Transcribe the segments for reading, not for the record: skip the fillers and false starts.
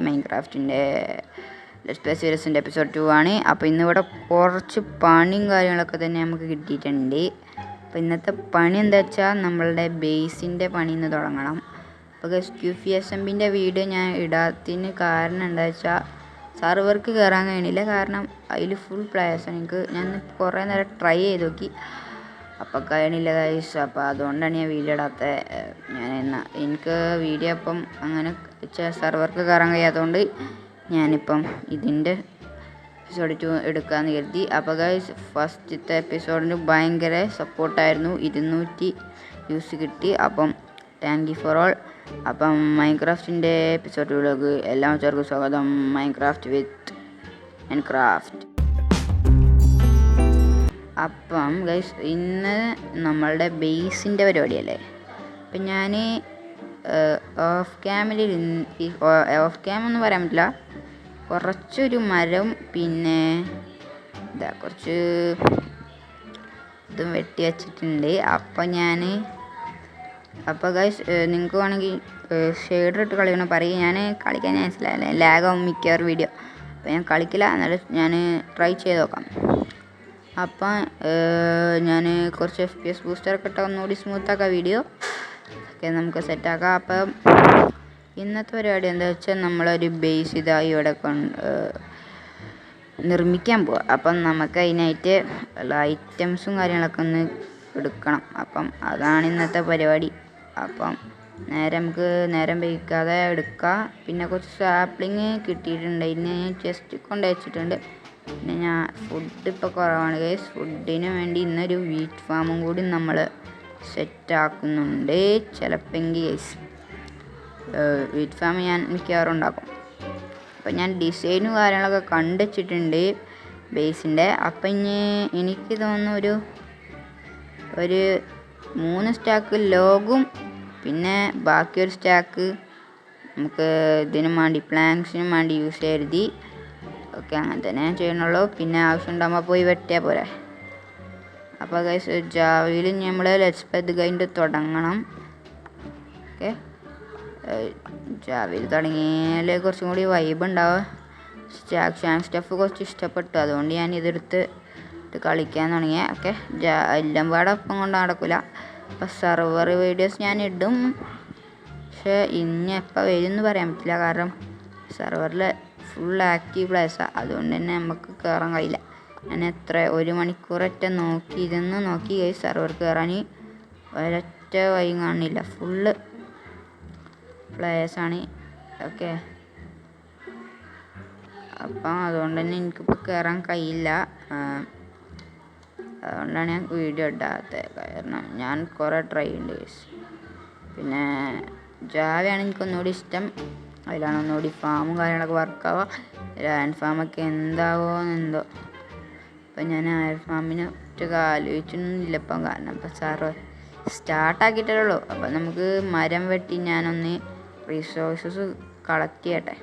മൈൻക്രാഫ്റ്റിൻ്റെ let's play സീരീസിൻ്റെ episode 2 ആണ്. അപ്പോൾ ഇന്നിവിടെ കുറച്ച് പണിയും കാര്യങ്ങളൊക്കെ തന്നെ നമുക്ക് കിട്ടിയിട്ടുണ്ട്. അപ്പോൾ ഇന്നത്തെ പണി എന്താ വെച്ചാൽ നമ്മളുടെ ബേസിൻ്റെ പണി ഇന്ന് തുടങ്ങണം. അപ്പോൾ QFSMBൻ്റെ വീഡിയോ ഞാൻ ഇടാത്തതിന് കാരണം എന്താ വെച്ചാൽ സർവർക്ക് കയറാൻ കഴിയണില്ല. കാരണം അതിൽ ഫുൾ പ്ലേയേഴ്സാണ്. ഞാൻ കുറേ നേരം ട്രൈ ചെയ്ത് നോക്കി, അപ്പോൾ കഴിയണില്ല ഗൈസ്. അപ്പോൾ അതുകൊണ്ടാണ് ഞാൻ വീഡിയോ ഇടാത്തത്. എനിക്ക് വീഡിയോ അപ്പം അങ്ങനെ സർവർക്ക് കയറാൻ കഴിയാത്തതുകൊണ്ട് ഞാനിപ്പം ഇതിൻ്റെ എപ്പിസോഡ് 2 എടുക്കാമെന്ന് കരുതി. അപ്പോൾ ഗൈസ് ഫസ്റ്റത്തെ എപ്പിസോഡിന് ഭയങ്കര സപ്പോർട്ടായിരുന്നു. 200 വ്യൂസ് കിട്ടി. അപ്പം താങ്ക് യു ഫോർ ഓൾ. അപ്പം മൈൻക്രാഫ്റ്റിൻ്റെ എപ്പിസോഡ് 2 എല്ലാവർക്കും സ്വാഗതം. മൈൻക്രാഫ്റ്റ് വിത്ത് മൈൻക്രാഫ്റ്റ്. അപ്പം ഗൈസ് ഇന്ന് നമ്മളുടെ ബേസിൻ്റെ പരിപാടിയല്ലേ. അപ്പം ഞാൻ ഓഫ് ക്യാം ഒന്നും പറയാൻ പറ്റില്ല. കുറച്ചൊരു മരം പിന്നെ കുറച്ച് ഇതും വെട്ടി വച്ചിട്ടുണ്ട്. അപ്പോൾ ഗൈസ് നിങ്ങൾക്ക് വേണമെങ്കിൽ ഷെയ്ഡർ ഇട്ട് കളിക്കണം പറയും. ഞാൻ കളിക്കാൻ മനസ്സിലായില്ല, ലാഗാവും മിക്കവാറും വീഡിയോ. അപ്പോൾ ഞാൻ കളിക്കില്ല, എന്നാലും ഞാൻ ട്രൈ ചെയ്ത് നോക്കാം. അപ്പം ഞാൻ കുറച്ച് FPS ബൂസ്റ്ററൊക്കെ ഇട്ടാൽ ഒന്നുകൂടി സ്മൂത്താക്കാം വീഡിയോ ഒക്കെ നമുക്ക് സെറ്റാക്കാം. അപ്പം ഇന്നത്തെ പരിപാടി എന്താ വെച്ചാൽ നമ്മളൊരു ബേസ് ഇതായി ഇവിടെ നിർമ്മിക്കാൻ പോവുക. അപ്പം നമുക്ക് അതിനായിട്ട് ഉള്ള ഐറ്റംസും കാര്യങ്ങളൊക്കെ ഒന്ന് എടുക്കണം. അപ്പം അതാണ് ഇന്നത്തെ പരിപാടി. അപ്പം നമുക്ക് നേരം വൈകാതെ എടുക്കാം. പിന്നെ കുറച്ച് സാപ്ലിങ് കിട്ടിയിട്ടുണ്ട്, ഇതിന് ചെസ്റ്റ് കൊണ്ട് വെച്ചിട്ടുണ്ട്. പിന്നെ ഞാൻ ഫുഡ് ഇപ്പോൾ കുറവാണ് ഗൈസ്. ഫുഡിന് വേണ്ടി ഇന്നൊരു വീറ്റ് ഫാമും കൂടി നമ്മൾ സെറ്റാക്കുന്നുണ്ട് ചിലപ്പോൾ ഗൈസ്. വീറ്റ് ഫാം ഞാൻ മിക്കവാറും ഉണ്ടാക്കും. അപ്പം ഞാൻ ഡിസൈനും കാര്യങ്ങളൊക്കെ കണ്ടുവച്ചിട്ടുണ്ട് ബേസിൻ്റെ. അപ്പം എനിക്ക് തോന്നുന്നു ഒരു 3 സ്റ്റാക്ക് ലോഗും പിന്നെ ബാക്കി ഒരു സ്റ്റാക്ക് നമുക്ക് ഇതിനും വേണ്ടി പ്ലാങ്സിനും വേണ്ടി യൂസ് ചെയ്തി. ഓക്കെ, അങ്ങനെ തന്നെ ഞാൻ ചെയ്യണുള്ളൂ. പിന്നെ ആവശ്യം ഉണ്ടാകുമ്പോൾ പോയി വെട്ടിയാൽ പോരെ. അപ്പോൾ ഗൈസ് ജാവയിൽ നമ്മൾ ലെറ്റ്സ് പ്ലേ കഴിഞ്ഞിട്ട് തുടങ്ങണം. ഓക്കെ, ജാവയിൽ തുടങ്ങിയാൽ കുറച്ചും കൂടി വൈബ് ഉണ്ടാവുക. ആക്ഷൻ സ്റ്റഫ് കുറച്ച് ഇഷ്ടപ്പെട്ടു, അതുകൊണ്ട് ഞാൻ ഇതെടുത്ത് കളിക്കാൻ തുടങ്ങിയ. ഓക്കെ, എല്ലാം പാടെ ഒപ്പം കൊണ്ട് നടക്കില്ല. അപ്പോൾ സർവർ വീഡിയോസ് ഞാൻ ഇടും, പക്ഷേ ഇനി എപ്പോൾ വരും എന്ന് പറയാൻ പറ്റില്ല. കാരണം സർവറിൽ ഫുൾ ആക്റ്റീവ് പ്ലേസാണ്, അതുകൊണ്ട് തന്നെ നമുക്ക് കയറാൻ കഴിയില്ല. ഞാൻ 1 മണിക്കൂറൊറ്റ നോക്കി സർവർ കയറാൻ ഒരൊറ്റ വഴി കാണില്ല, ഫുള്ള് പ്ലേയേഴ്സാണ്. ഓക്കെ, അപ്പം അതുകൊണ്ട് തന്നെ എനിക്കിപ്പോൾ കയറാൻ കഴിയില്ല. അതുകൊണ്ടാണ് ഞാൻ വീഡിയോ ഇടാത്തത്. കാരണം ഞാൻ കുറേ ട്രൈ ഉണ്ട്. പിന്നെ ജാവയാണ് എനിക്കൊന്നുകൂടി ഇഷ്ടം. അതിലാണ് ഒന്നുകൂടി ഫാമും കാര്യങ്ങളൊക്കെ വർക്കാവുക. അയൺ ഫാമൊക്കെ എന്താവോന്നെന്തോ. അപ്പം ഞാൻ അയൺ ഫാമിന് ഒറ്റ ആലോചിച്ചൊന്നുമില്ല ഇപ്പം. കാരണം ഇപ്പം സാറ് സ്റ്റാർട്ടാക്കിയിട്ടേ ഉള്ളൂ. അപ്പം നമുക്ക് മരം വെട്ടി ഞാനൊന്ന് റിസോഴ്സസ് കളക്ട് ചെയ്യട്ടെ.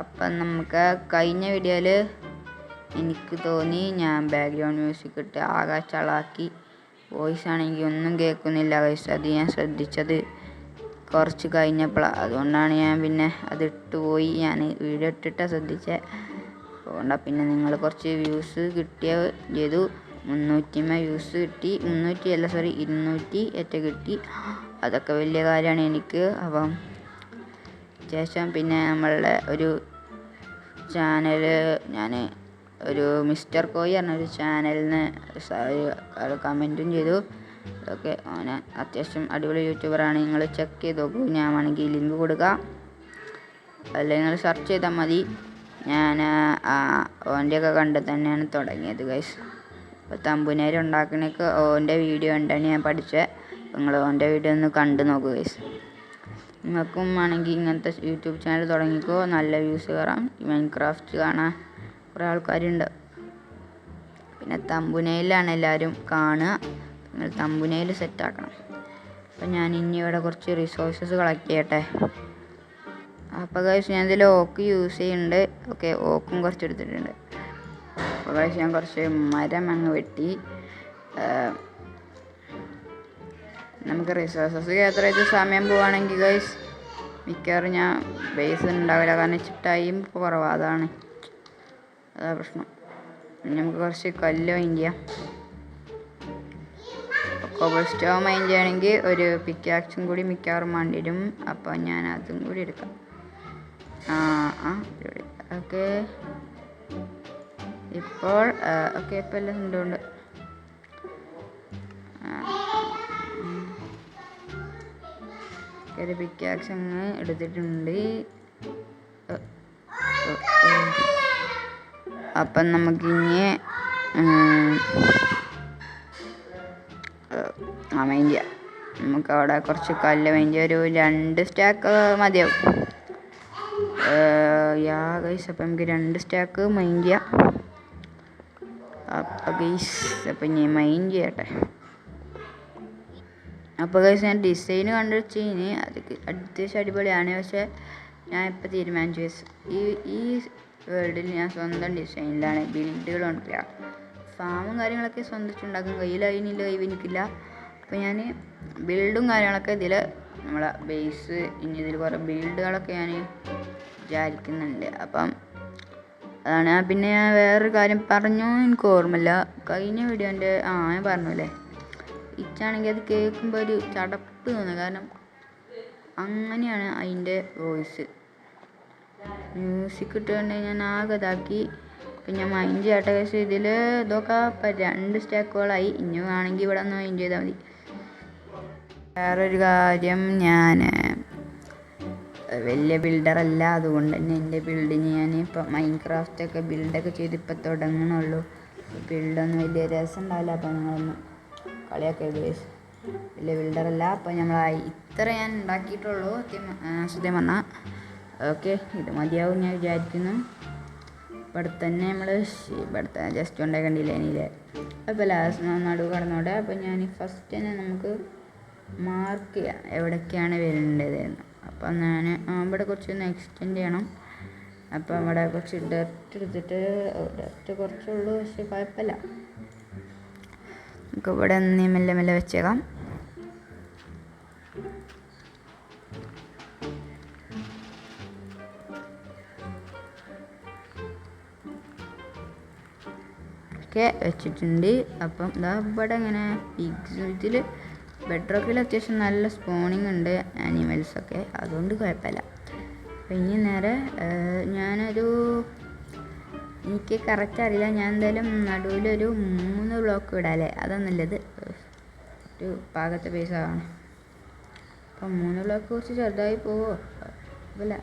അപ്പം നമുക്ക് കഴിഞ്ഞ വീഡിയോയിൽ എനിക്ക് തോന്നി ഞാൻ ബാക്ക്ഗ്രൗണ്ട് മ്യൂസിക് ഇട്ട് ആകെ ചളാക്കി. വോയിസ് ആണെങ്കിൽ ഒന്നും കേൾക്കുന്നില്ല ഗൈസ്. അത് ഞാൻ ശ്രദ്ധിച്ചത് കുറച്ച് കഴിഞ്ഞപ്പോഴാണ്. അതുകൊണ്ടാണ് ഞാൻ പിന്നെ അതിട്ട് പോയി. ഞാൻ വീഡിയോ ഇട്ടിട്ടാണ് ശ്രദ്ധിച്ചത്. അതുകൊണ്ടാണ് പിന്നെ നിങ്ങൾ കുറച്ച് വ്യൂസ് ചെയ്തു. 300 വ്യൂസ് കിട്ടി. 200 കിട്ടി. അതൊക്കെ വലിയ കാര്യമാണ് എനിക്ക്. അപ്പം ശേഷം പിന്നെ നമ്മളുടെ ഒരു ചാനൽ ഞാൻ ഒരു മിസ്റ്റർ കോയി പറഞ്ഞൊരു ചാനലിൽ നിന്ന് കമൻറ്റും ചെയ്തു. അതൊക്കെ അവന് അത്യാവശ്യം അടിപൊളി യൂട്യൂബറാണ്, നിങ്ങൾ ചെക്ക് ചെയ്ത് നോക്കൂ. ഞാൻ വേണമെങ്കിൽ ലിങ്ക് കൊടുക്കാം, അല്ലെങ്കിൽ നിങ്ങൾ സെർച്ച് ചെയ്താൽ മതി. ഞാൻ ഓൻ്റെയൊക്കെ കണ്ട് തന്നെയാണ് തുടങ്ങിയത് ഗൈസ്. അപ്പോൾ തമ്പുനേര് ഉണ്ടാക്കണൊക്കെ ഓൻ്റെ വീഡിയോ കണ്ടാണ് ഞാൻ പഠിച്ചത്. നിങ്ങൾ ഓൻ്റെ വീഡിയോ ഒന്ന് കണ്ടു നോക്കൂ ഗൈസ്. നിങ്ങൾക്കും വേണമെങ്കിൽ ഇങ്ങനത്തെ യൂട്യൂബ് ചാനൽ തുടങ്ങിക്കോ, നല്ല വ്യൂസ് കയറാം. മൈൻക്രാഫ്റ്റ് കാണാൻ കുറേ ആൾക്കാരുണ്ട്. പിന്നെ തമ്പുനയിലാണ് എല്ലാവരും കാണുക. നിങ്ങൾ തമ്പുനയിൽ സെറ്റാക്കണം. അപ്പം ഞാൻ ഇനി ഇവിടെ കുറച്ച് റിസോഴ്സസ് കളക്ട് ചെയ്യട്ടെ. അപ്പോൾ ഗൈസ് ഞാൻ ഇതിൽ ഓക്ക് യൂസ് ചെയ്യുന്നുണ്ട്. ഓക്കെ, ഓക്കും കുറച്ച് എടുത്തിട്ടുണ്ട്. അപ്പോൾ ഗൈസ് ഞാൻ കുറച്ച് മരം അങ്ങ് വെട്ടി. നമുക്ക് റിസോഴ്സസ് ഗ്യാദർ ചെയ്ത് സമയം പോവുകയാണെങ്കിൽ ഗൈസ് മിക്കവാറും ഞാൻ ബേസ് ഉണ്ടാവില്ല, കാരണം ടൈം കുറവാണ്, അതാണ് പ്രശ്നം. നമുക്ക് കുറച്ച് കല്ല് മൈൻഡ് ചെയ്യാം. കോബിൾ സ്റ്റോൺ മൈൻഡ് ചെയ്യുകയാണെങ്കിൽ ഒരു പിക്കാക്സും കൂടി മിക്കവാറും വേണ്ടി വരും. അപ്പോൾ ഞാൻ അതും കൂടി എടുക്കാം. ഓക്കെ, ഇപ്പോൾ ഇപ്പോൾ എല്ലാം ഉണ്ട്. ഒരു പിക്കാക്സ് അങ്ങ് എടുത്തിട്ടുണ്ട്. അപ്പം നമുക്കിനി മൈൻഡ് ചെയ്യാം. നമുക്ക് അവിടെ കുറച്ച് കല്ല് മൈൻഡ് ചെയ്യാം. ഒരു 2 സ്റ്റാക്ക് മതിയാവും. ഗൈസ്, അപ്പം നമുക്ക് 2 സ്റ്റാക്ക് മൈൻഡ് ചെയ്യാം. അപ്പം ഗൈസ്, അപ്പം ഞാൻ മൈൻഡ് ചെയ്യട്ടെ. അപ്പോൾ ഗൈസ്, ഞാൻ ഡിസൈൻ കണ്ടുവെച്ച് കഴിഞ്ഞ് അത് അത്യാവശ്യം അടിപൊളിയാണ്. പക്ഷേ ഞാൻ ഇപ്പോൾ തീരുമാനിച്ചു ഈ വേൾഡിൽ ഞാൻ സ്വന്തം ഡിസൈനിലാണ് ബിൽഡുകൾ കൊണ്ടില്ല. ഫാമും കാര്യങ്ങളൊക്കെ സ്വന്തം കയ്യിലതിനില്ല, എനിക്കില്ല. അപ്പോൾ ഞാൻ ബിൽഡും കാര്യങ്ങളൊക്കെ ഇതിൽ നമ്മളെ ബേസ് ഇനി ഇതിൽ കുറേ ബിൽഡുകളൊക്കെ ഞാൻ വിചാരിക്കുന്നുണ്ട്. അപ്പം അതാണ്. പിന്നെ ഞാൻ വേറൊരു കാര്യം പറഞ്ഞു, എനിക്ക് ഓർമ്മയില്ല. കഴിഞ്ഞ വീഡിയോൻ്റെ ഞാൻ പറഞ്ഞല്ലേ, ഇച്ചാണെങ്കിൽ അത് കേൾക്കുമ്പോൾ ഒരു ചടപ്പ് തോന്നുന്നു. കാരണം അങ്ങനെയാണ് അതിൻ്റെ വോയിസ്. മ്യൂസിക് ഇട്ടുകൊണ്ട് ഞാൻ ആകെ ഇതാക്കി. പിന്നെ മൈൻഡ് ചെയ്യട്ടെ. പക്ഷേ ഇതിൽ ഇതൊക്കെ 2 സ്റ്റാക്കുകളായി. ഇനി വേണമെങ്കിൽ ഇവിടെ ഒന്ന് മൈൻഡ് ചെയ്താൽ മതി. വേറൊരു കാര്യം, ഞാൻ വലിയ ബിൽഡറല്ല. അതുകൊണ്ട് തന്നെ എൻ്റെ ബിൽഡിങ് ഞാൻ ഇപ്പം മൈൻക്രാഫ്റ്റൊക്കെ ബിൽഡൊക്കെ ചെയ്ത് ഇപ്പം തുടങ്ങണുള്ളൂ. ബിൽഡൊന്നും വലിയ രസം ഉണ്ടാവില്ല. അപ്പോൾ നിങ്ങളൊന്ന് കളിയൊക്കെ വലിയ ബിൽഡറല്ല. അപ്പോൾ നമ്മൾ ഇത്ര ഞാൻ ഉണ്ടാക്കിയിട്ടുള്ളൂ സത്യം പറഞ്ഞാൽ. ഓക്കെ, ഇത് മതിയാവും ഞാൻ വിചാരിക്കുന്നു. ഇവിടെ തന്നെ ജസ്റ്റ് ഉണ്ടാക്കണ്ടില്ല എനിയില്ലേ. അപ്പോൾ ലാസ്റ്റ് നടുവ് കടന്നോട്ടെ. അപ്പോൾ ഞാൻ ഫസ്റ്റ് തന്നെ നമുക്ക് മാർക്ക് ചെയ്യാം എവിടേക്കാണ് വരേണ്ടതെന്ന്. അപ്പം ഞാൻ ഇവിടെ കുറച്ചൊന്ന് എക്സ്റ്റെൻഡ് ചെയ്യണം. അപ്പോൾ അവിടെ കുറച്ച് ഡർട്ട് എടുത്തിട്ട്, ഡർട്ട് കുറച്ചുള്ളൂ, പക്ഷേ കുഴപ്പമില്ല. നമുക്ക് ഇവിടെ ഒന്ന് മെല്ലെ മെല്ലെ വെച്ചേക്കാം. ഒക്കെ വെച്ചിട്ടുണ്ട്. അപ്പം ഇതാ ഇവിടെ ഇങ്ങനെ ഇതിൽ ബെഡ്റോക്കിൽ അത്യാവശ്യം നല്ല സ്പോണിങ് ഉണ്ട് ആനിമൽസൊക്കെ, അതുകൊണ്ട് കുഴപ്പമില്ല. അപ്പം ഇനി നേരെ എനിക്ക് കറക്റ്റ് അറിയില്ല. ഞാൻ എന്തായാലും നടുവിലൊരു 3 ബ്ലോക്ക് ഇടാം അല്ലേ, അതാണല്ലത്. ഒരു പാകത്തെ പൈസയാണ്. അപ്പം 3 ബ്ലോക്ക് കുറച്ച് ചെറുതായി പോവോ? അല്ല,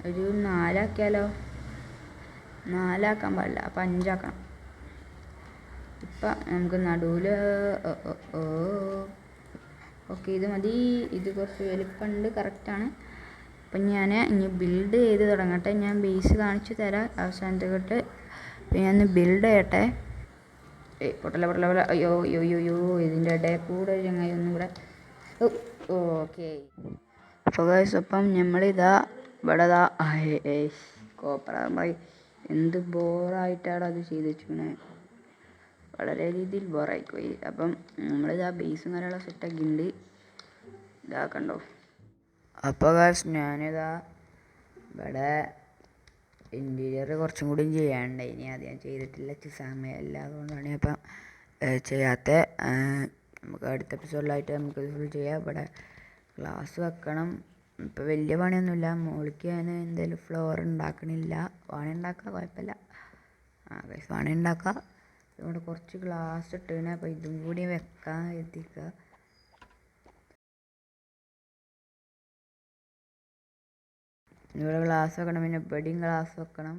ഒരു 4 ആക്കിയാലോ? 4 ആക്കാൻ പാടില്ല, അപ്പം 5 ആക്കണം. ഇപ്പം നമുക്ക് നടുവിൽ ഓക്കെ, ഇത് മതി. ഇത് കുറച്ച് വലിപ്പമുണ്ട്, കറക്റ്റാണ്. അപ്പം ഞാൻ ഇനി ബിൽഡ് ചെയ്ത് തുടങ്ങട്ടെ. ഞാൻ ബേസ് കാണിച്ചു തരാം അവസാനത്തെ തൊട്ട്. അപ്പം ഞാൻ ബിൽഡ് ചെയ്യട്ടെ. പൊട്ടല അയ്യോ ഇതിൻ്റെ ഇടയിൽ കൂടെ ചങ്ങായി ഒന്നും കൂടെ. ഓക്കെ, അപ്പോൾ ഗൈസ്, അപ്പം നമ്മളിതാ ഇവിടെ കോപ്പറായി എന്ത് ബോറായിട്ടാണ് അത് ചെയ്ത് വെച്ചിരിക്കണേ. വളരെ രീതിയിൽ ബോറായിപ്പോയി. അപ്പം നമ്മളിതാ ബേസും കാര്യമുള്ള സെറ്റാക്കിയിട്ടുണ്ട്. ഇതാക്കണ്ടോ. അപ്പോൾ ഗൈസ്, ഞാനിതാ ഇവിടെ ഇൻറ്റീരിയർ കുറച്ചും കൂടി ചെയ്യാനുണ്ട്. ഇനി അത് ഞാൻ ചെയ്തിട്ടില്ല, സമയമല്ല, അതുകൊണ്ടാണ് ഇപ്പം ചെയ്യാത്ത. നമുക്ക് അടുത്ത എപ്പിസോഡിലായിട്ട് നമുക്ക് ഫുൾ ചെയ്യാം. ഇവിടെ ഗ്ലാസ് വെക്കണം. ഇപ്പോൾ വലിയ പണിയൊന്നുമില്ല. മുകളിലേക്ക് ഞാൻ എന്തായാലും ഫ്ലോർ ഉണ്ടാക്കണില്ല. വേണേ ഉണ്ടാക്കാം, കുഴപ്പമില്ല. ഗൈസ്, വേണേ ഉണ്ടാക്കാം. ഇവിടെ കുറച്ച് ഗ്ലാസ് ഇട്ടിങ്ങനെ, അപ്പോൾ ഇതും കൂടി വെക്കാൻ എത്തിക്കുക. ഇവിടെ ഗ്ലാസ് വെക്കണം, പിന്നെ ഇവിടെയും ഗ്ലാസ് വെക്കണം.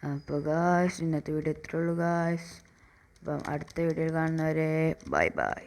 അപ്പോൾ ഗായ്സ്, ഇന്നത്തെ വീഡിയോ ഇത്രേ ഉള്ളൂ ഗായ്സ്. അപ്പം അടുത്ത വീഡിയോയിൽ കാണുന്നവരെ ബൈ ബൈ.